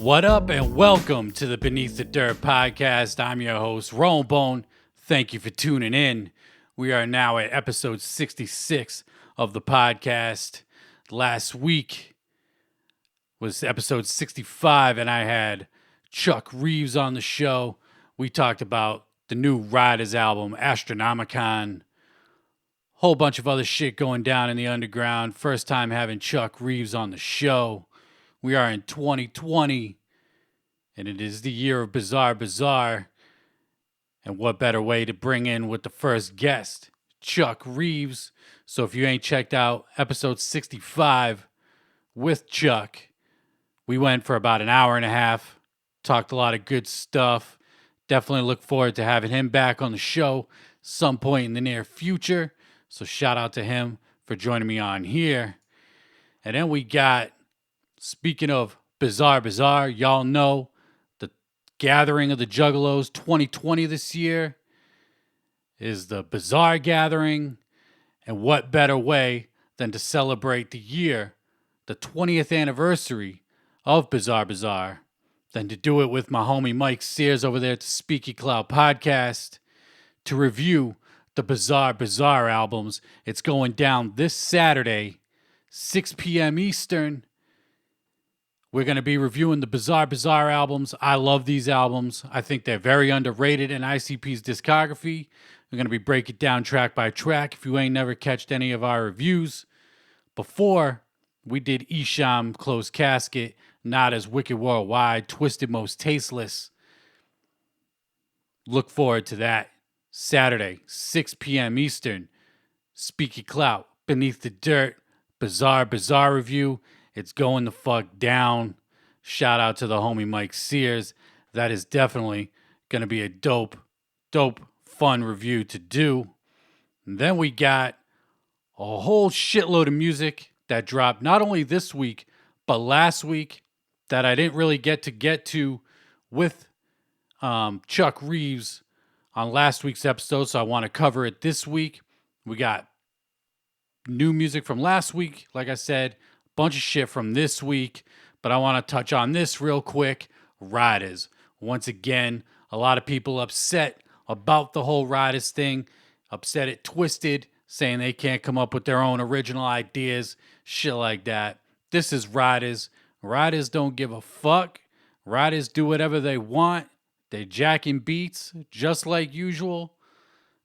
What up and welcome to the Beneath the Dirt podcast. I'm your host, Bone. Thank you for tuning in. We are now at episode 66 of the podcast. Last week was episode 65 and I had Chuck Reeves on the show. We talked about the new Riders album, Astronomicon. Whole bunch of other shit going down in the underground. First time having Chuck Reeves on the show. We are in 2020, and it is the year of Bizarre Bazaar. And what better way to bring in with the first guest, Chuck Reeves. So if you ain't checked out episode 65 with Chuck, we went for about an hour and a half, talked a lot of good stuff. Definitely look forward to having him back on the show some point in the near future. So shout out to him for joining me on here. And then we got, speaking of Bizarre Bazaar, y'all know the Gathering of the Juggalos 2020 this year is the Bizarre Gathering. And what better way than to celebrate the year, the 20th anniversary of Bizarre Bazaar, than to do it with my homie Mike Sears over there at the Speaky Cloud podcast to review the Bizarre Bazaar albums. It's going down this Saturday, 6 p.m. Eastern. We're going to be reviewing the Bizarre Bazaar albums. I love these albums. I think they're very underrated in ICP's discography. We're going to be breaking down track by track. If you ain't never catched any of our reviews before, we did Esham, Closed Casket, Not As Wicked Worldwide, Twiztid Most Tasteless. Look forward to that. Saturday, 6 p.m. Eastern. Speaky Clout, Beneath the Dirt, Bizarre Bazaar review. It's going the fuck down. Shout out to the homie Mike Sears. That is definitely going to be a dope, fun review to do. And then we got a whole shitload of music that dropped not only this week, but last week that I didn't really get to with Chuck Reeves on last week's episode. So I want to cover it this week. We got new music from last week, like I said. Bunch of shit from this week, but I want to touch on this real quick. Riders. Once again, a lot of people upset about the whole Riders thing, upset at Twiztid, saying they can't come up with their own original ideas, shit like that. This is Riders. Riders don't give a fuck. Riders do whatever they want. They jacking beats, just like usual.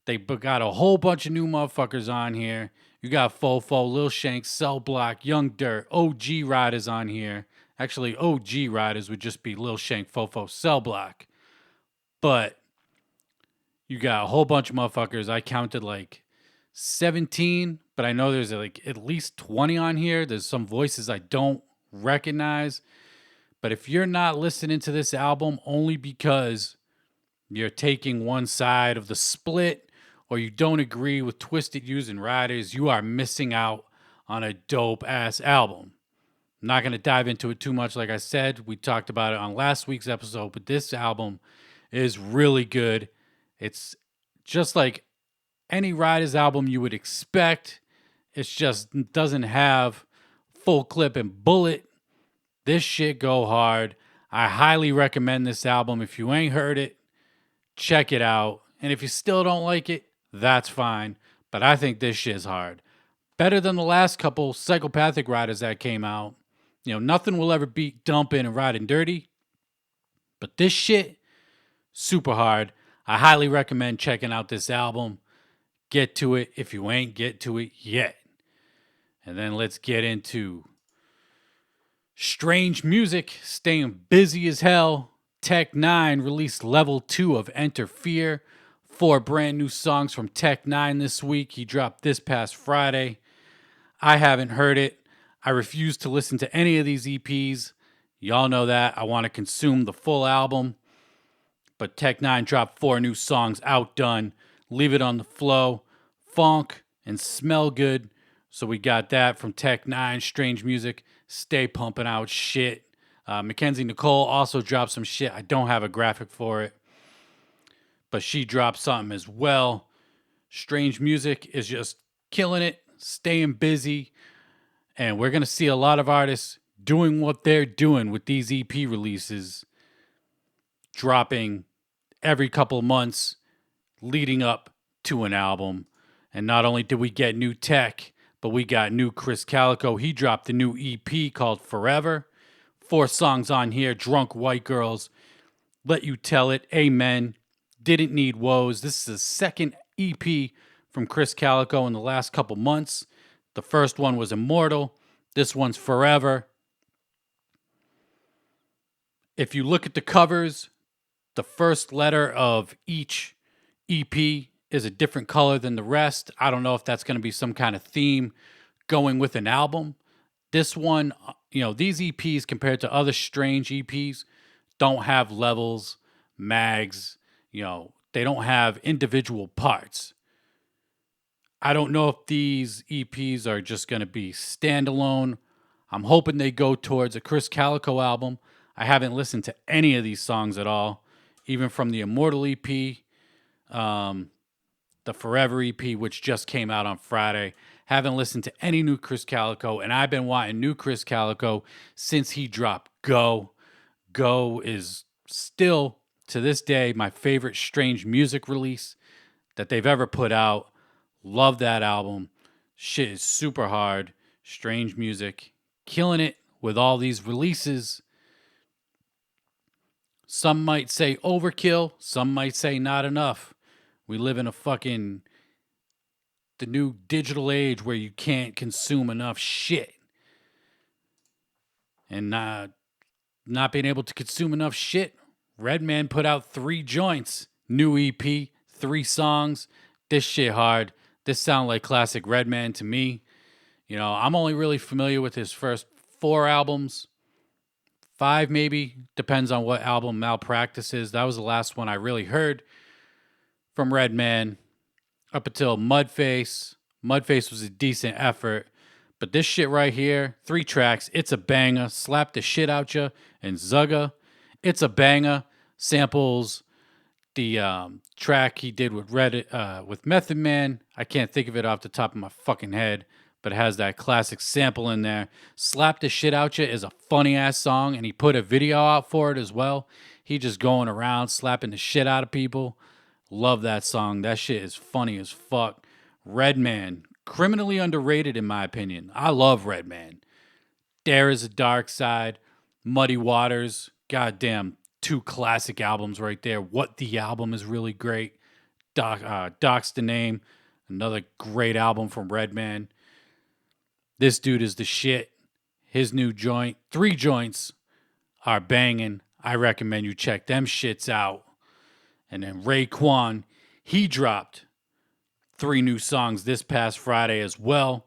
They got a whole bunch of new motherfuckers on here. You got Fofo, Lil Shank, Cell Block, Young Dirt, OG Riders on here. Actually, OG Riders would just be Lil Shank, Fofo, Cell Block. But you got a whole bunch of motherfuckers. I counted like 17, but I know there's like at least 20 on here. There's some voices I don't recognize. But if you're not listening to this album only because you're taking one side of the split, or you don't agree with Twiztid using Riders, you are missing out on a dope-ass album. I'm not going to dive into it too much. Like I said, we talked about it on last week's episode, but this album is really good. It's just like any Riders album you would expect. It just doesn't have full clip and bullet. This shit go hard. I highly recommend this album. If you ain't heard it, check it out. And if you still don't like it, that's fine, but I think this shit's hard. Better than the last couple Psychopathic Riders that came out. You know, nothing will ever beat Dumpin' and Riding Dirty, but this shit, super hard. I highly recommend checking out this album. Get to it if you ain't get to it yet. And then let's get into strange music, staying busy as hell. Tech N9ne released level 2 of Enter Fear. 4 brand new songs from Tech N9ne this week. He dropped this past Friday. I haven't heard it. I refuse to listen to any of these EPs. Y'all know that. I want to consume the full album. But Tech N9ne dropped 4 new songs, Outdone, Leave It on the Flow, Funk, and Smell Good. So we got that from Tech N9ne, strange music. Stay pumping out shit. Mackenzie Nicole also dropped some shit. I don't have a graphic for it, but she dropped something as well. Strange music is just killing it, staying busy, and we're going to see a lot of artists doing what they're doing with these EP releases, dropping every couple months leading up to an album. And not only did we get new Tech, but we got new Krizz Kaliko. He dropped a new EP called Forever. 4 songs on here: Drunk White Girls, Let You Tell It, Amen, Didn't Need Woes. This is the second EP from Krizz Kaliko in the last couple months. The first one was Immortal. This one's Forever. If you look at the covers, the first letter of each EP is a different color than the rest. I don't know if that's going to be some kind of theme going with an album. This one, these EPs compared to other strange EPs don't have levels, mags, they don't have individual parts. I don't know if these EPs are just going to be standalone. I'm hoping they go towards a Krizz Kaliko album. I haven't listened to any of these songs at all, even from the Immortal EP, the Forever EP, which just came out on Friday. Haven't listened to any new Krizz Kaliko, and I've been wanting new Krizz Kaliko since he dropped Go. Go is still, to this day, my favorite strange music release that they've ever put out. Love that album. Shit is super hard. Strange music. Killing it with all these releases. Some might say overkill. Some might say not enough. We live in the new digital age where you can't consume enough shit. And not being able to consume enough shit, Redman put out 3 joints. New EP, 3 songs. This shit hard. This sound like classic Redman to me. I'm only really familiar with his first 4 albums. 5 maybe. Depends on what album Malpractice is. That was the last one I really heard from Redman. Up until Mudface. Mudface was a decent effort. But this shit right here, 3 tracks, it's a banger. Slap the shit out ya. And Zugga, it's a banger. Samples the track he did with with Method Man. I can't think of it off the top of my fucking head, but it has that classic sample in there. Slap the Shit Out Ya is a funny ass song, and he put a video out for it as well. He just going around slapping the shit out of people. Love that song. That shit is funny as fuck. Redman, criminally underrated in my opinion. I love Redman. There Is a Dark Side, Muddy Waters, goddamn 2 classic albums right there. What the Album is really great. Doc's the Name, another great album from Redman. This dude is the shit. His new joint, 3 joints are banging. I recommend you check them shits out. And then Raekwon, he dropped 3 new songs this past Friday as well.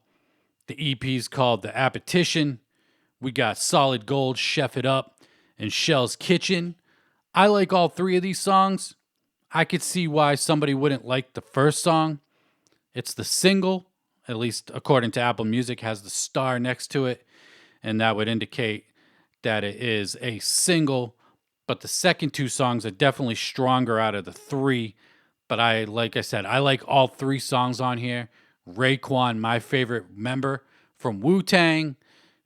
The EP's called The Appetition. We got Solid Gold, Chef It Up, and Shell's Kitchen. I like all 3 of these songs. I could see why somebody wouldn't like the first song. It's the single, at least according to Apple Music, has the star next to it, and that would indicate that it is a single. But the second 2 songs are definitely stronger out of the 3. But like I said, I like all 3 songs on here. Raekwon, my favorite member from Wu-Tang.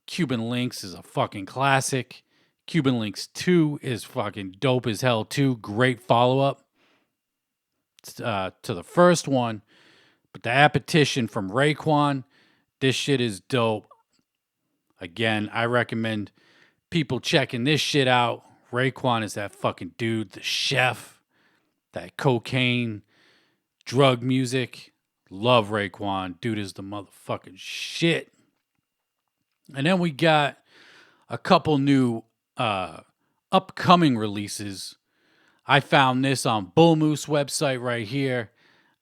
Cuban Links is a fucking classic. Cuban Links 2 is fucking dope as hell too. Great follow-up to the first one. But the Appetition from Raekwon, this shit is dope. Again, I recommend people checking this shit out. Raekwon is that fucking dude, the chef, that cocaine, drug music. Love Raekwon. Dude is the motherfucking shit. And then we got a couple new upcoming releases. I found this on Bull Moose website right here.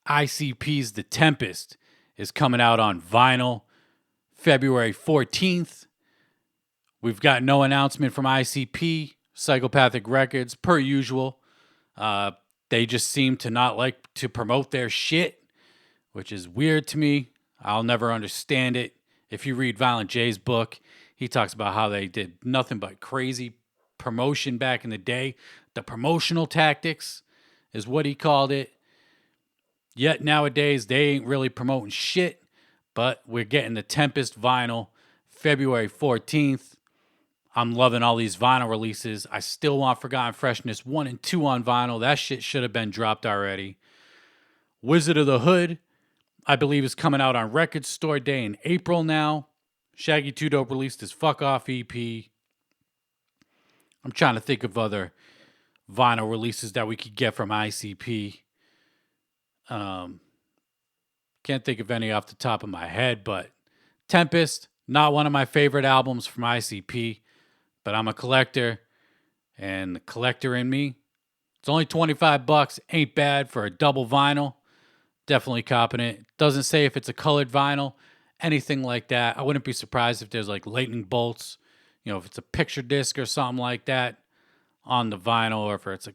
ICP's The Tempest is coming out on vinyl February 14th. We've got no announcement from ICP, Psychopathic Records, per usual. They just seem to not like to promote their shit, which is weird to me. I'll never understand it. If you read Violent J's book, he talks about how they did nothing but crazy promotion back in the day. The promotional tactics is what he called it. Yet nowadays, they ain't really promoting shit, but we're getting the Tempest vinyl February 14th. I'm loving all these vinyl releases. I still want Forgotten Freshness 1 and 2 on vinyl. That shit should have been dropped already. Wizard of the Hood, I believe, is coming out on Record Store Day in April now. Shaggy 2 Dope released his Fuck Off EP. I'm trying to think of other vinyl releases that we could get from ICP. Can't think of any off the top of my head, but Tempest, not one of my favorite albums from ICP, but I'm a collector, and the collector in me, it's only $25, ain't bad for a double vinyl. Definitely copping it. Doesn't say if it's a colored vinyl, anything like that. I wouldn't be surprised if there's like lightning bolts, if it's a picture disc or something like that on the vinyl, or if it's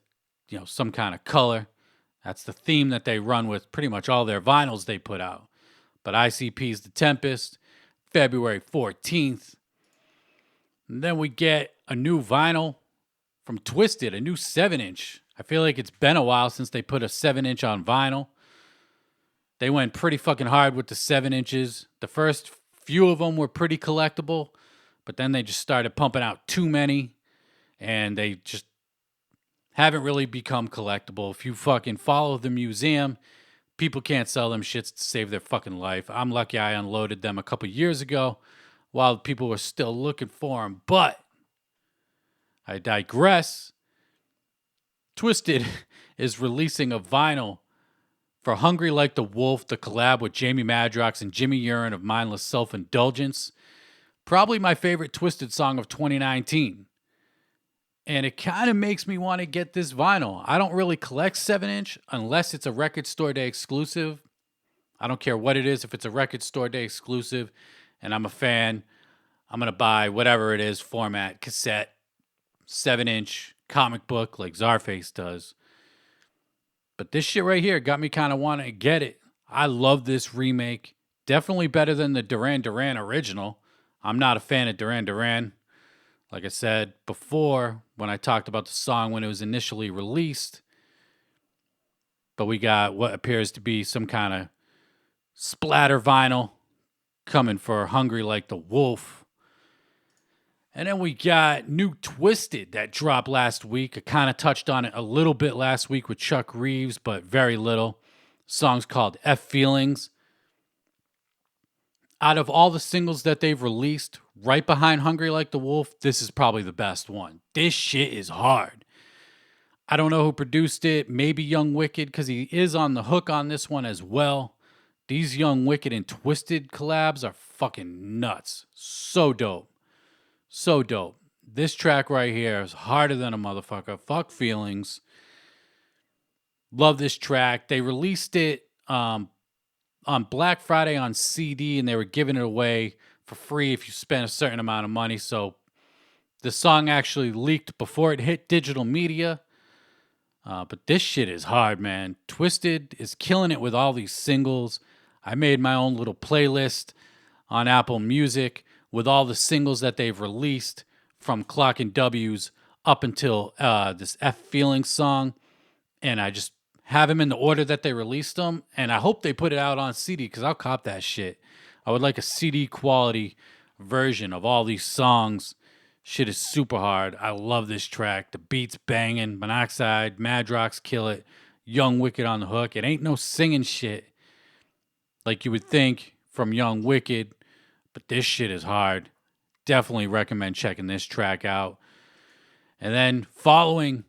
some kind of color. That's the theme that they run with pretty much all their vinyls they put out. But ICP's The Tempest, February 14th. And then we get a new vinyl from Twiztid, a new 7-inch. I feel like it's been a while since they put a 7-inch on vinyl. They went pretty fucking hard with the 7 inches. The first few of them were pretty collectible, but then they just started pumping out too many, and they just haven't really become collectible. If you fucking follow the museum, people can't sell them shits to save their fucking life. I'm lucky I unloaded them a couple years ago while people were still looking for them, but I digress. Twiztid is releasing a vinyl for Hungry Like the Wolf, the collab with Jamie Madrox and Jimmy Urine of Mindless Self-Indulgence. Probably my favorite Twiztid song of 2019. And it kind of makes me want to get this vinyl. I don't really collect 7-inch unless it's a Record Store Day exclusive. I don't care what it is. If it's a Record Store Day exclusive and I'm a fan, I'm going to buy whatever it is, format, cassette, 7-inch, comic book like Czarface does. But this shit right here got me kind of wanting to get it. I love this remake. Definitely better than the Duran Duran original. I'm not a fan of Duran Duran. Like I said before, when I talked about the song when it was initially released. But we got what appears to be some kind of splatter vinyl coming for Hungry Like the Wolf. And then we got new Twiztid that dropped last week. I kind of touched on it a little bit last week with Chuck Reeves, but very little. The song's called F Feelings. Out of all the singles that they've released, right behind Hungry Like the Wolf, this is probably the best one. This shit is hard. I don't know who produced it. Maybe Young Wicked, because he is on the hook on this one as well. These Young Wicked and Twiztid collabs are fucking nuts. So dope. So dope. This track right here is harder than a motherfucker. Fuck Feelings. Love this track. They released it on Black Friday on CD, and they were giving it away for free if you spent a certain amount of money. So the song actually leaked before it hit digital media. But this shit is hard, man. Twiztid is killing it with all these singles. I made my own little playlist on Apple Music with all the singles that they've released from Clock and W's up until this F Feelings song. And I just have them in the order that they released them. And I hope they put it out on CD because I'll cop that shit. I would like a CD quality version of all these songs. Shit is super hard. I love this track. The beat's banging. Monoxide, Madrox kill it. Young Wicked on the hook. It ain't no singing shit like you would think from Young Wicked. But this shit is hard. Definitely recommend checking this track out. And then following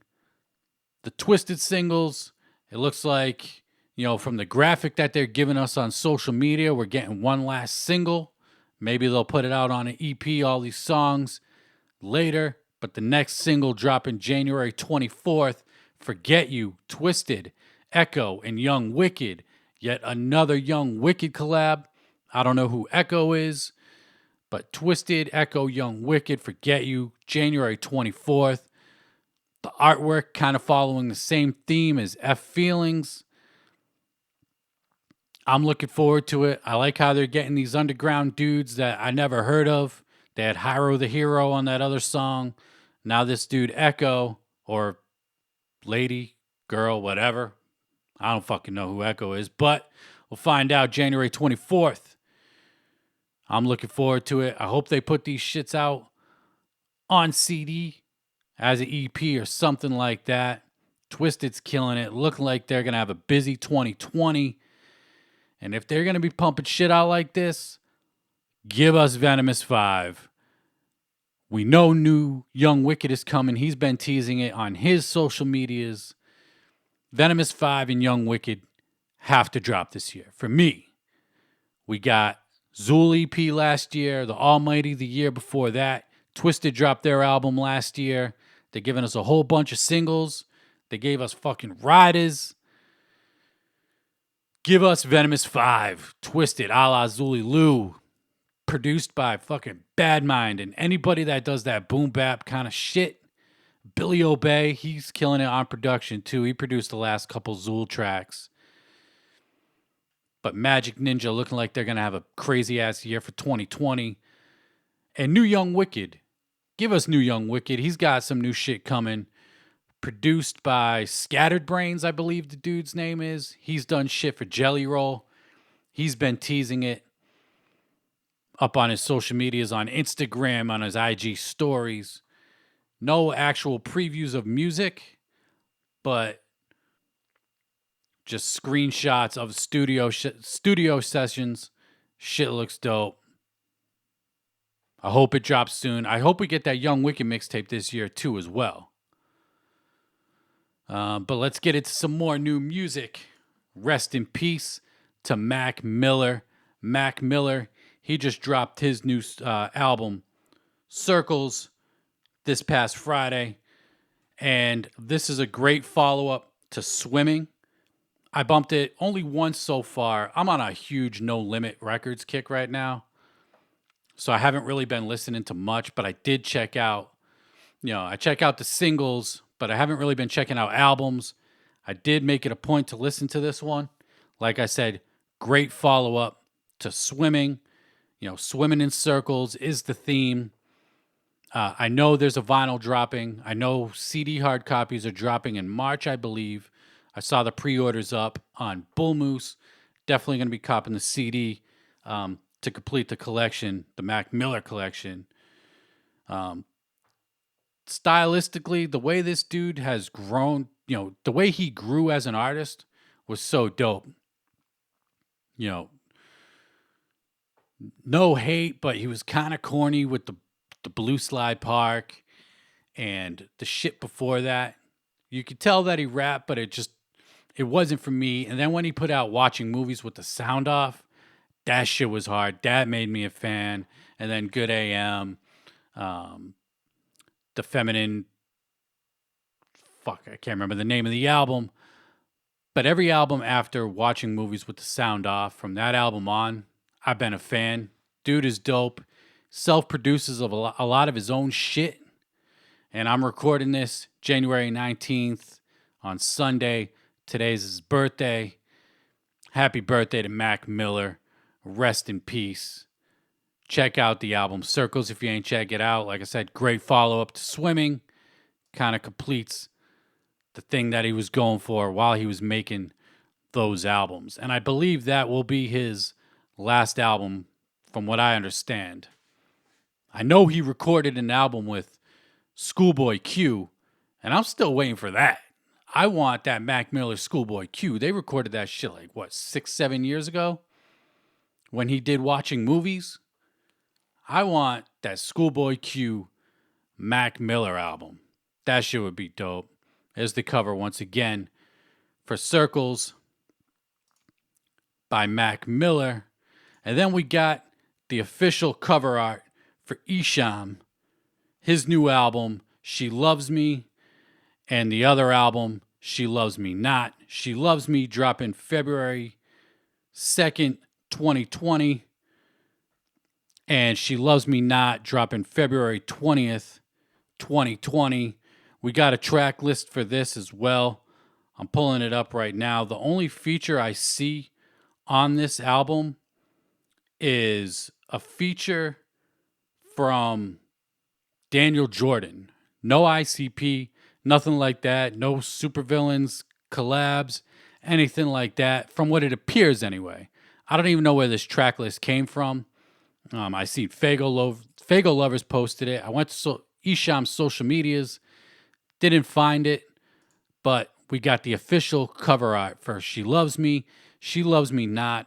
the Twiztid singles, it looks like, from the graphic that they're giving us on social media, we're getting one last single. Maybe they'll put it out on an EP, all these songs later. But the next single dropping January 24th, Forget You, Twiztid, Echo, and Young Wicked. Yet another Young Wicked collab. I don't know who Echo is, but Twiztid, Echo, Young Wicked, Forget You, January 24th. The artwork kind of following the same theme as F Feelings. I'm looking forward to it. I like how they're getting these underground dudes that I never heard of. They had Hyro the Hero on that other song. Now this dude Echo, or lady, girl, whatever. I don't fucking know who Echo is, but we'll find out January 24th. I'm looking forward to it. I hope they put these shits out on CD as an EP or something like that. Twiztid's killing it. Looking like they're going to have a busy 2020. And if they're going to be pumping shit out like this, give us Venomous 5. We know new Young Wicked is coming. He's been teasing it on his social medias. Venomous 5 and Young Wicked have to drop this year. For me, we got Zool EP last year, The Almighty the year before that. Twiztid dropped their album last year. They're giving us a whole bunch of singles. They gave us fucking Riders. Give us Venomous 5, Twiztid, a la Zuli Lou. Produced by fucking Bad Mind and anybody that does that boom bap kind of shit. Billy Obey, he's killing it on production too. He produced the last couple Zool tracks. But Magic Ninja looking like they're going to have a crazy ass year for 2020. And New Young Wicked. Give us New Young Wicked. He's got some new shit coming. Produced by Scattered Brains, I believe the dude's name is. He's done shit for Jelly Roll. He's been teasing it up on his social medias, on Instagram, on his IG stories. No actual previews of music, but just screenshots of studio sessions. Shit looks dope. I hope it drops soon. I hope we get that Young Wicked mixtape this year too as well. But let's get into some more new music. Rest in peace to Mac Miller. Mac Miller, he just dropped his new album, Circles, this past Friday. And this is a great follow-up to Swimming. I bumped it only once so far. I'm on a huge No Limit Records kick right now. So I haven't really been listening to much, but I did check out, I check out the singles, but I haven't really been checking out albums. I did make it a point to listen to this one. Like I said, great follow-up to Swimming. Swimming in circles is the theme. I know there's a vinyl dropping. I know CD hard copies are dropping in March, I believe. I saw the pre-orders up on Bull Moose. Definitely going to be copping the CD to complete the collection, the Mac Miller collection. Stylistically, the way this dude has grown, the way he grew as an artist was so dope. No hate, but he was kind of corny with the Blue Slide Park and the shit before that. You could tell that he rapped, but it wasn't for me. And then when he put out Watching Movies with the Sound Off, that shit was hard. That made me a fan. And then Good AM, the Feminine, I can't remember the name of the album. But every album after Watching Movies with the Sound Off, from that album on, I've been a fan. Dude is dope. Self-produces a lot of his own shit. And I'm recording this January 19th on Sunday. Today's his birthday. Happy birthday to Mac Miller. Rest in peace. Check out the album Circles if you ain't check it out. Like I said, great follow-up to Swimming. Kind of completes the thing that he was going for while he was making those albums. And I believe that will be his last album from what I understand. I know he recorded an album with Schoolboy Q, and I'm still waiting for that. I want that Mac Miller Schoolboy Q. They recorded that shit 6-7 years ago when he did Watching Movies. I want that Schoolboy Q Mac Miller album. That shit would be dope. There's the cover once again for Circles by Mac Miller. And then we got the official cover art for Esham, his new album, She Loves Me, and the other album, She Loves Me Not. She Loves Me dropping February 2nd, 2020. And She Loves Me Not dropping February 20th, 2020. We got a track list for this as well. I'm pulling it up right now. The only feature I see on this album is a feature from Daniel Jordan. No ICP, nothing like that. No supervillains, collabs, anything like that. From what it appears anyway. I don't even know where this track list came from. I see Fago Lovers posted it. I went to Esham's social medias. Didn't find it, but we got the official cover art for She Loves Me, She Loves Me Not.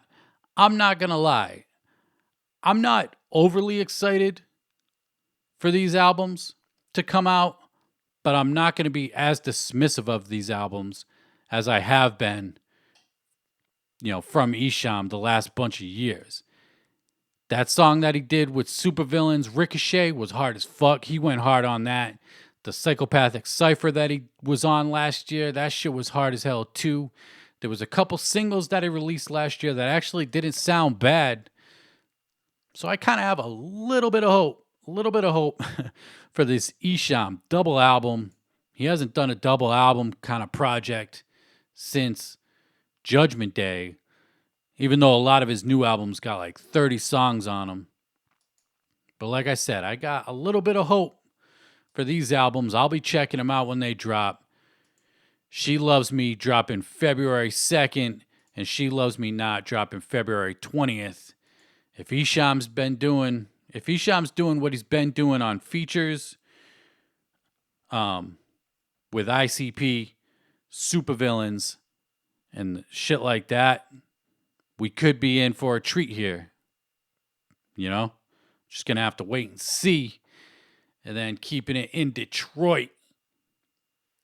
I'm not going to lie. I'm not overly excited for these albums to come out, but I'm not going to be as dismissive of these albums as I have been, from Esham the last bunch of years. That song that he did with Supervillains Ricochet was hard as fuck. He went hard on that. The Psychopathic Cypher that he was on last year, that shit was hard as hell too. There was a couple singles that he released last year that actually didn't sound bad. So I kind of have a little bit of hope for this Esham double album. He hasn't done a double album kind of project since Judgment Day, even though a lot of his new albums got like 30 songs on them. But like I said, I got a little bit of hope for these albums. I'll be checking them out when they drop. She Loves Me dropping February 2nd, and She Loves Me Not dropping February 20th. If Esham's doing what he's been doing on features, with ICP, Supervillains, and shit like that, we could be in for a treat here. Just gonna have to wait and see. And then keeping it in Detroit,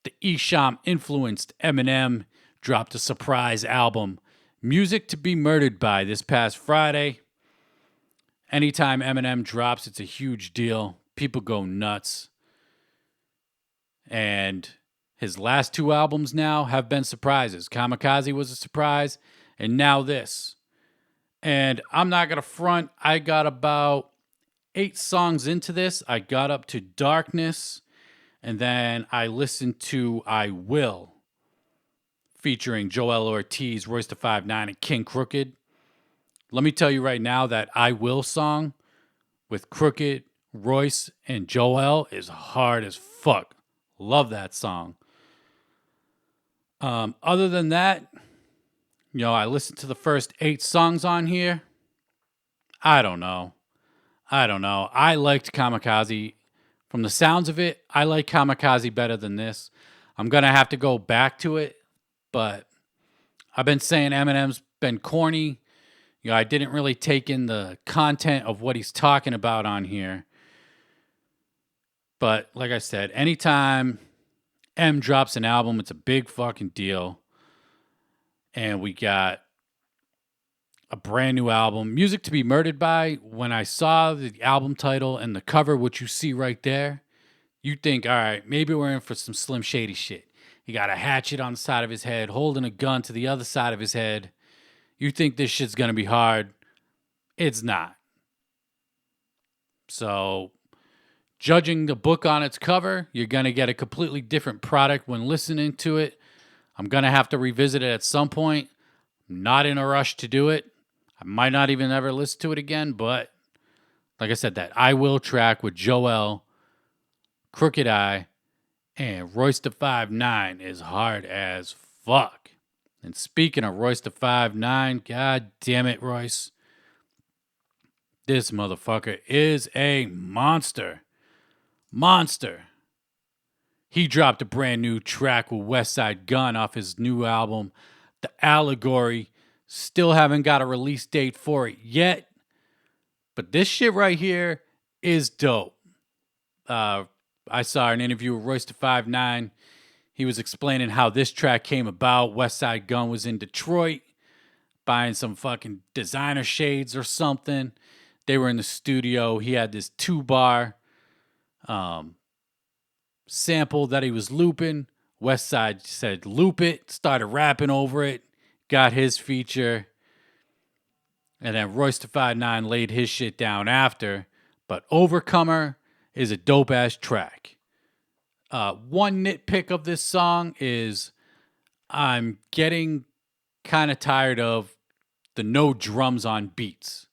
the Esham-influenced Eminem dropped a surprise album, Music to Be Murdered By, this past Friday. Anytime Eminem drops, it's a huge deal. People go nuts. And his last two albums now have been surprises. Kamikaze was a surprise, and now this. And I'm not going to front. I got about 8 songs into this. I got up to Darkness, and then I listened to I Will, featuring Joel Ortiz, Royce da 5'9", and King Crooked. Let me tell you right now that I Will song with Crooked, Royce, and Joel is hard as fuck. Love that song. Other than that, I listened to the first 8 songs on here. I don't know. I liked Kamikaze. From the sounds of it, I like Kamikaze better than this. I'm going to have to go back to it, but I've been saying Eminem's been corny. I didn't really take in the content of what he's talking about on here. But like I said, anytime M drops an album, it's a big fucking deal. And we got a brand new album, Music to Be Murdered By. When I saw the album title and the cover, which you see right there, you think, all right, maybe we're in for some Slim Shady shit. He got a hatchet on the side of his head, holding a gun to the other side of his head. You think this shit's going to be hard. It's not. So, judging the book on its cover, you're going to get a completely different product when listening to it. I'm going to have to revisit it at some point. I'm not in a rush to do it. I might not even ever listen to it again, but like I said, that I Will track with Joel, Crooked Eye, and Royce da 5'9" is hard as fuck. And speaking of Royce da 5'9", god damn it, Royce. This motherfucker is a monster. He dropped a brand new track with Westside Gun off his new album, The Allegory. Still haven't got a release date for it yet. But this shit right here is dope. I saw an interview with Royce da 5'9". He was explaining how this track came about. Westside Gun was in Detroit buying some fucking designer shades or something. They were in the studio. He had this 2-bar sample that he was looping. Westside said, loop it, started rapping over it, got his feature. And then Royce da 5'9" laid his shit down after. But Overcomer is a dope-ass track. One nitpick of this song is I'm getting kind of tired of the no drums on beats.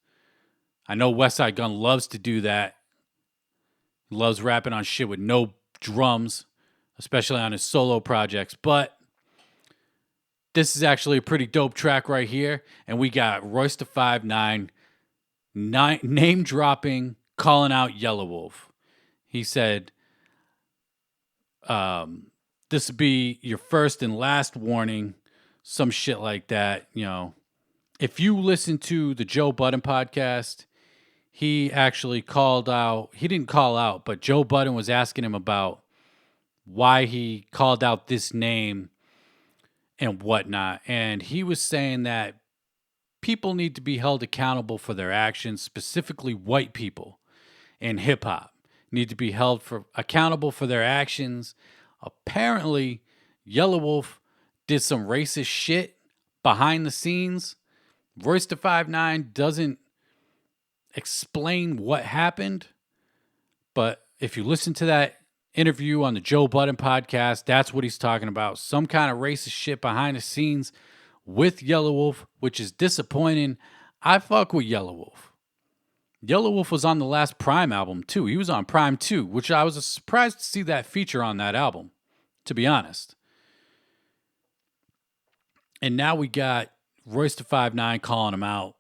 I know Westside Gun loves to do that. He loves rapping on shit with no drums, especially on his solo projects. But this is actually a pretty dope track right here. And we got Royce da 5'9" name dropping, calling out Yelawolf. He said, This would be your first and last warning, some shit like that. If you listen to the Joe Budden podcast, he actually called out, he didn't call out, but Joe Budden was asking him about why he called out this name and whatnot. And he was saying that people need to be held accountable for their actions, specifically white people in hip hop need to be held accountable for their actions. Apparently, Yelawolf did some racist shit behind the scenes. Royce da 5'9" doesn't explain what happened, but if you listen to that interview on the Joe Budden podcast, that's what he's talking about. Some kind of racist shit behind the scenes with Yelawolf, which is disappointing. I fuck with Yelawolf. Yelawolf was on the last Prime album too. He was on Prime 2, which I was surprised to see that feature on that album, to be honest. And now we got Royce da 5'9" calling him out.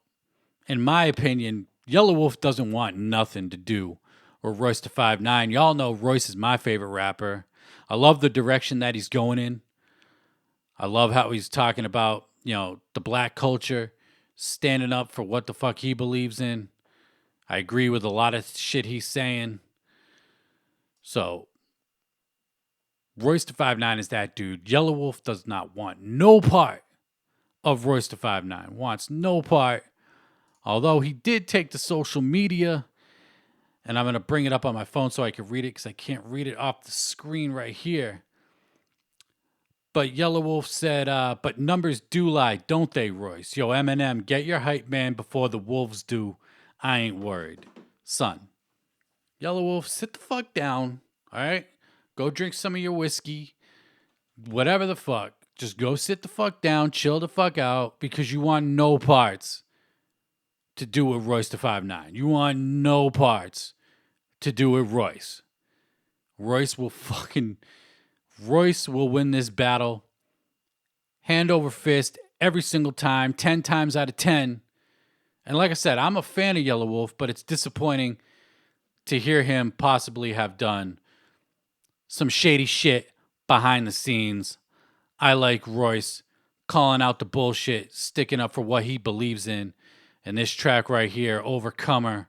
In my opinion, Yelawolf doesn't want nothing to do with Royce da 5'9". Y'all know Royce is my favorite rapper. I love the direction that he's going in. I love how he's talking about, the black culture, standing up for what the fuck he believes in. I agree with a lot of shit he's saying. So, Royce da 5'9" is that dude. Yelawolf does not want no part of Royce da 5'9". Wants no part. Although he did take to social media, and I'm going to bring it up on my phone so I can read it because I can't read it off the screen right here. But Yelawolf said, but numbers do lie, don't they, Royce? Yo, Eminem, get your hype man before the wolves do. I ain't worried. Son, Yelawolf, sit the fuck down, all right? Go drink some of your whiskey, whatever the fuck. Just go sit the fuck down, chill the fuck out, because you want no parts to do with Royce da 5'9". You want no parts to do with Royce. Royce will win this battle hand over fist every single time, 10 times out of 10. And like I said, I'm a fan of Yelawolf, but it's disappointing to hear him possibly have done some shady shit behind the scenes. I like Royce calling out the bullshit, sticking up for what he believes in. And this track right here, Overcomer,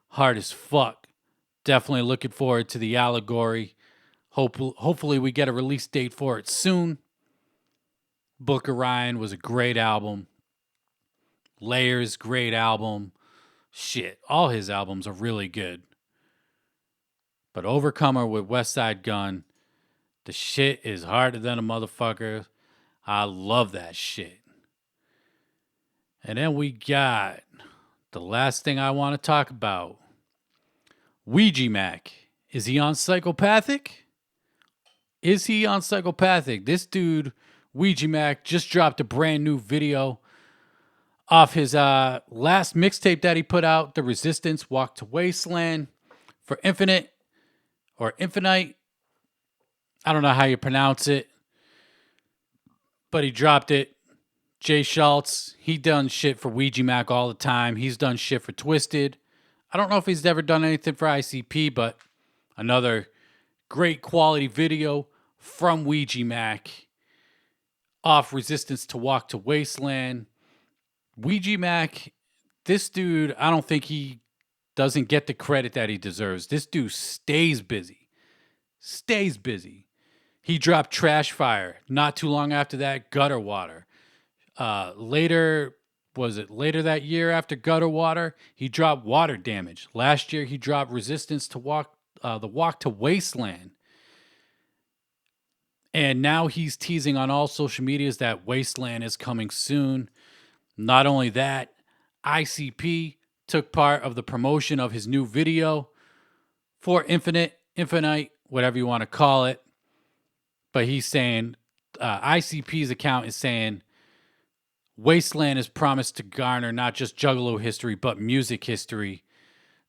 hard as fuck. Definitely looking forward to the allegory. Hopefully we get a release date for it soon. Book of Ryan was a great album. Layers, great album. Shit, all his albums are really good. But Overcomer with Westside Gun, the shit is harder than a motherfucker. I love that shit. And then we got the last thing I want to talk about. Ouija Macc. Is he on Psychopathic? Is he on Psychopathic? This dude, Ouija Macc, just dropped a brand new video off his last mixtape that he put out, The Resistance Walk to Wasteland, for Infinite or Infinite. I don't know how you pronounce it, but he dropped it. Jay Schultz, he done shit for Ouija Macc all the time. He's done shit for Twiztid. I don't know if he's ever done anything for ICP, but another great quality video from Ouija Macc off Resistance to Walk to Wasteland. Ouija Macc, this dude, I don't think he doesn't get the credit that he deserves. This dude stays busy. Stays busy. He dropped Trash Fire. Not too long after that, Gutter Water. Later that year after Gutter Water, he dropped Water Damage. Last year, he dropped Resistance to Walk to Wasteland. And now he's teasing on all social medias that Wasteland is coming soon. Not only that, ICP took part of the promotion of his new video for Infinite, whatever you want to call it. But he's saying, ICP's account is saying, Wasteland is promised to garner not just Juggalo history, but music history.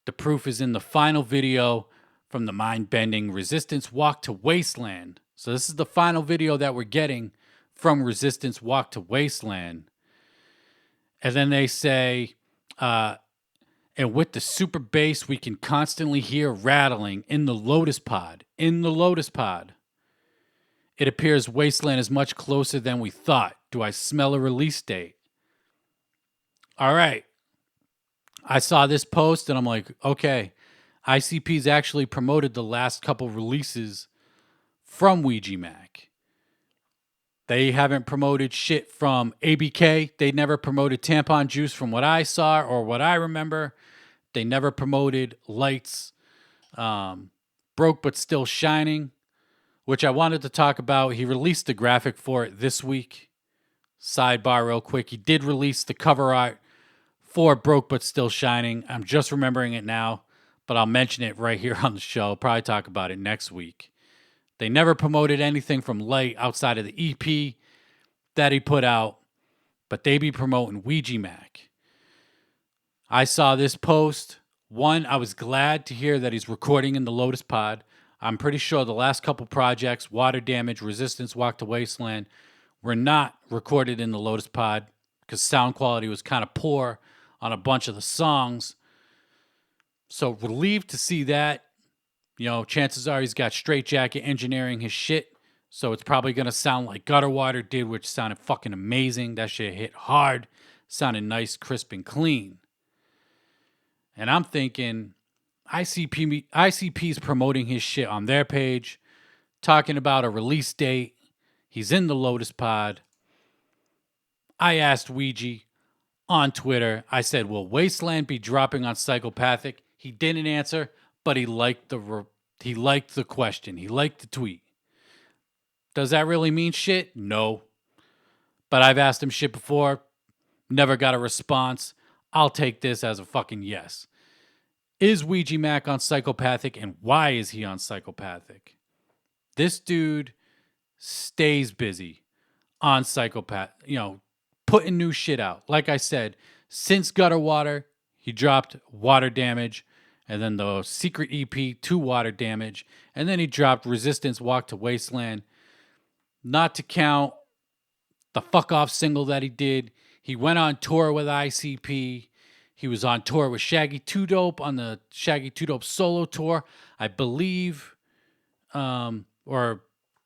The proof is in the final video from the mind-bending Resistance Walk to Wasteland. So this is the final video that we're getting from Resistance Walk to Wasteland. And then they say, and with the super bass, we can constantly hear rattling in the Lotus Pod. In the Lotus Pod. It appears Wasteland is much closer than we thought. Do I smell a release date? All right. I saw this post and I'm like, okay, ICP's actually promoted the last couple releases from Ouija Macc. They haven't promoted shit from ABK. They never promoted Tampon Juice from what I saw or what I remember. They never promoted Lights, Broke But Still Shining, which I wanted to talk about. He released the graphic for it this week. Sidebar real quick. He did release the cover art for Broke But Still Shining. I'm just remembering it now, but I'll mention it right here on the show. Probably talk about it next week. They never promoted anything from Light outside of the EP that he put out, but they be promoting Ouija Macc. I saw this post. One, I was glad to hear that he's recording in the Lotus Pod. I'm pretty sure the last couple projects, Water Damage, Resistance, Walk to Wasteland, were not recorded in the Lotus Pod because sound quality was kind of poor on a bunch of the songs. So relieved to see that. You know, chances are he's got Straight Jacket engineering his shit. So it's probably going to sound like Gutter Water did, which sounded fucking amazing. That shit hit hard. Sounded nice, crisp, and clean. And I'm thinking ICP's promoting his shit on their page, talking about a release date. He's in the Lotus Pod. I asked Ouija on Twitter. I said, will Wasteland be dropping on Psychopathic? He didn't answer, but he liked the question. He liked the tweet. Does that really mean shit? No. But I've asked him shit before. Never got a response. I'll take this as a fucking yes. Is Ouija Macc on Psychopathic, and why is he on Psychopathic? This dude stays busy on Psychopath, putting new shit out. Like I said, since Gutter Water, he dropped Water Damage, and then the secret EP to Water Damage, and then he dropped Resistance, Walk to Wasteland. Not to count the fuck off single that he did. He went on tour with ICP. He was on tour with Shaggy 2 Dope on the Shaggy 2 Dope solo tour, I believe. Or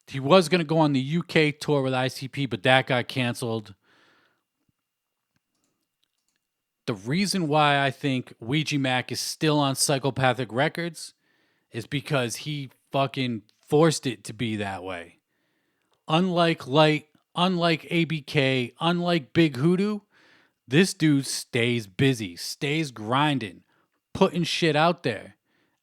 he was going to go on the UK tour with ICP, but that got canceled. The reason why I think Ouija Macc is still on Psychopathic Records is because he fucking forced it to be that way. Unlike Light, unlike ABK, unlike Big Hoodoo, this dude stays busy, stays grinding, putting shit out there.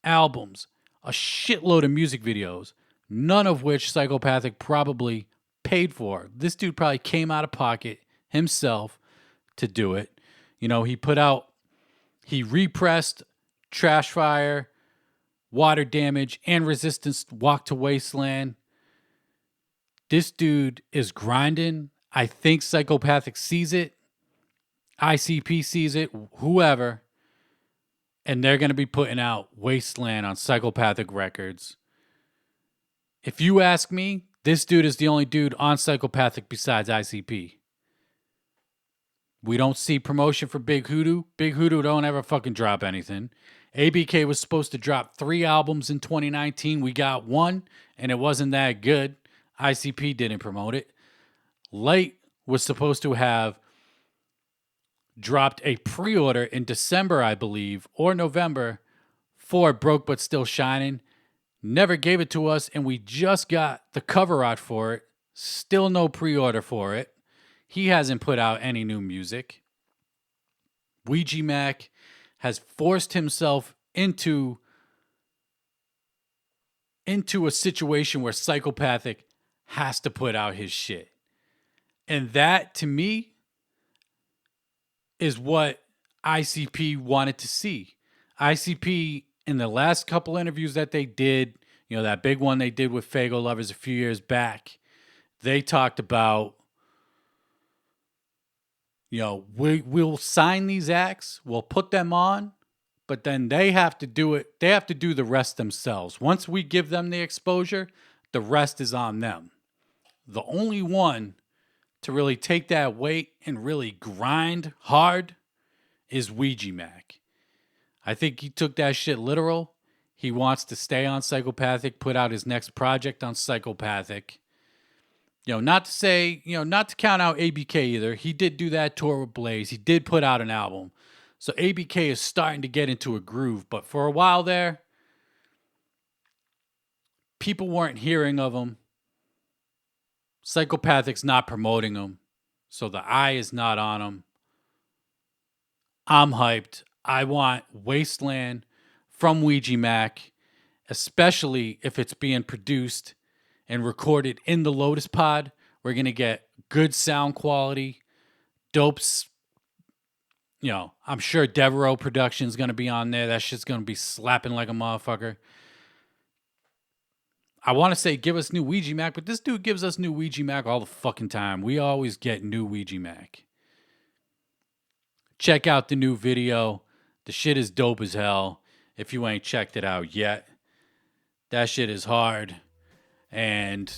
Albums, a shitload of music videos, none of which Psychopathic probably paid for. This dude probably came out of pocket himself to do it. He repressed Trash Fire, Water Damage, and Resistance Walk to Wasteland. This dude is grinding. I think Psychopathic sees it. ICP sees it, whoever. And they're going to be putting out Wasteland on Psychopathic Records. If you ask me, this dude is the only dude on Psychopathic besides ICP. We don't see promotion for Big Hoodoo. Big Hoodoo don't ever fucking drop anything. ABK was supposed to drop 3 albums in 2019. We got 1, and it wasn't that good. ICP didn't promote it. Light was supposed to have dropped a pre-order in December, I believe, or November for Broke But Still Shining. Never gave it to us, and we just got the cover art for it. Still no pre-order for it. He hasn't put out any new music. Ouija Macc has forced himself into a situation where Psychopathic has to put out his shit. And that, to me, is what ICP wanted to see. ICP, in the last couple interviews that they did, that big one they did with Fago Lovers a few years back, they talked about, we'll sign these acts, we'll put them on, but then they have to do it. They have to do the rest themselves. Once we give them the exposure, the rest is on them. The only one to really take that weight and really grind hard is Ouija Macc. I think he took that shit literal. He wants to stay on Psychopathic, put out his next project on Psychopathic. not to say, not to count out ABK either. He did do that tour with Blaze. He did put out an album. So ABK is starting to get into a groove. But for a while there, people weren't hearing of him. Psychopathic's not promoting him. So the eye is not on him. I'm hyped. I want Wasteland from Ouija Macc, especially if it's being produced and recorded in the Lotus Pod. We're going to get good sound quality, dopes. I'm sure Devereaux Production's going to be on there. That shit's going to be slapping like a motherfucker. I want to say give us new Ouija Macc, but this dude gives us new Ouija Macc all the fucking time. We always get new Ouija Macc. Check out the new video. The shit is dope as hell. If you ain't checked it out yet, that shit is hard. And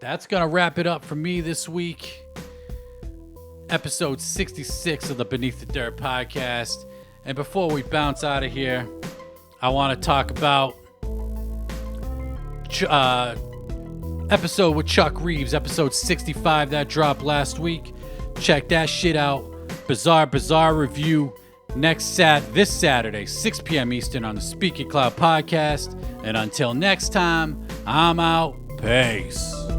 that's going to wrap it up for me this week. Episode 66 of the Beneath the Dirt podcast. And before we bounce out of here, I want to talk about episode with Chuck Reeves, episode 65 that dropped last week. Check that shit out. Bizarre review this Saturday, 6 p.m. Eastern on the Speak It Cloud podcast. And until next time, I'm out. Peace.